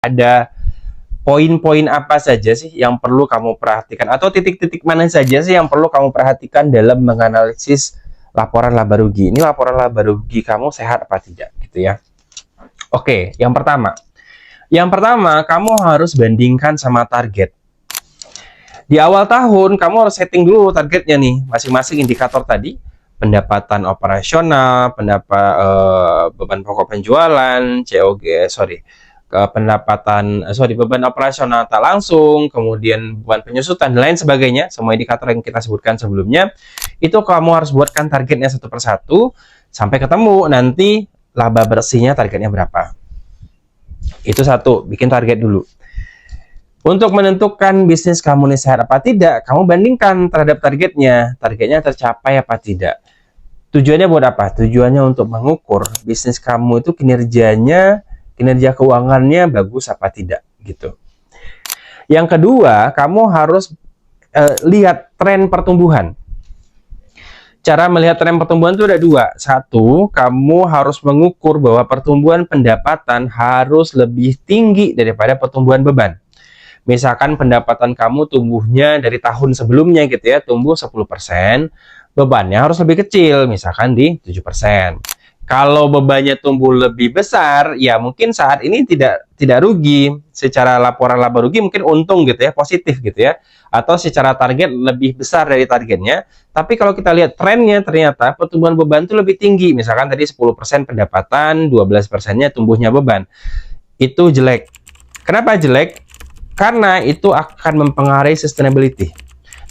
ada poin-poin apa saja sih yang perlu kamu perhatikan, atau titik-titik mana saja sih yang perlu kamu perhatikan dalam menganalisis laporan laba rugi. Ini laporan laba rugi kamu sehat apa tidak gitu ya. Oke, yang pertama. Yang pertama, kamu harus bandingkan sama target. Di awal tahun, kamu harus setting dulu targetnya nih, masing-masing indikator tadi. Pendapatan operasional, beban pokok penjualan, beban operasional tak langsung, kemudian beban penyusutan, dan lain sebagainya, semua indikator yang kita sebutkan sebelumnya, itu kamu harus buatkan targetnya satu persatu, sampai ketemu nanti laba bersihnya targetnya berapa. Itu satu, bikin target dulu. Untuk menentukan bisnis kamu ini sehat apa tidak, kamu bandingkan terhadap targetnya tercapai apa tidak. Tujuannya buat apa? Tujuannya untuk mengukur bisnis kamu itu kinerja keuangannya bagus apa tidak gitu. Yang kedua, kamu harus lihat tren pertumbuhan. Cara melihat tren pertumbuhan itu ada dua. Satu, kamu harus mengukur bahwa pertumbuhan pendapatan harus lebih tinggi daripada pertumbuhan beban. Misalkan pendapatan kamu tumbuhnya dari tahun sebelumnya gitu ya, tumbuh 10%, bebannya harus lebih kecil, misalkan di 7%. Kalau bebannya tumbuh lebih besar, ya mungkin saat ini tidak rugi. Secara laporan laba rugi mungkin untung gitu ya, positif gitu ya. Atau secara target lebih besar dari targetnya. Tapi kalau kita lihat trennya, ternyata pertumbuhan beban itu lebih tinggi. Misalkan tadi 10% pendapatan, 12%-nya tumbuhnya beban. Itu jelek. Kenapa jelek? Karena itu akan mempengaruhi sustainability.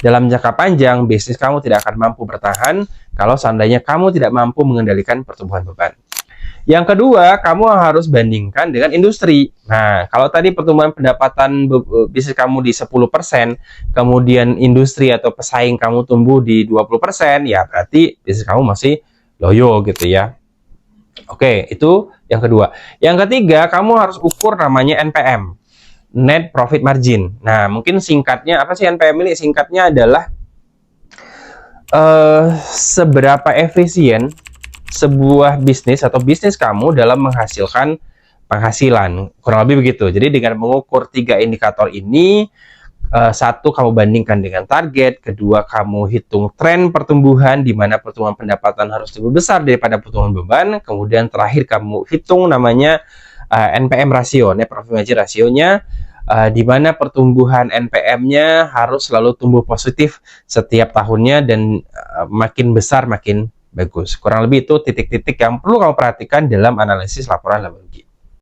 Dalam jangka panjang, bisnis kamu tidak akan mampu bertahan kalau seandainya kamu tidak mampu mengendalikan pertumbuhan beban. Yang kedua, kamu harus bandingkan dengan industri. Nah, kalau tadi pertumbuhan pendapatan bisnis kamu di 10%, kemudian industri atau pesaing kamu tumbuh di 20%, ya berarti bisnis kamu masih loyo gitu ya. Oke, itu yang kedua. Yang ketiga, kamu harus ukur namanya NPM. Net Profit Margin. Nah, mungkin singkatnya apa sih NPM ini? Singkatnya adalah seberapa efisien sebuah bisnis atau bisnis kamu dalam menghasilkan penghasilan. Kurang lebih begitu. Jadi dengan mengukur 3 indikator ini, satu, kamu bandingkan dengan target, kedua, kamu hitung tren pertumbuhan di mana pertumbuhan pendapatan harus lebih besar daripada pertumbuhan beban, kemudian terakhir kamu hitung namanya NPM rasio, Net Profit Margin rasionya, di mana pertumbuhan NPM-nya harus selalu tumbuh positif setiap tahunnya dan makin besar makin bagus. Kurang lebih itu titik-titik yang perlu kamu perhatikan dalam analisis laporan laba rugi.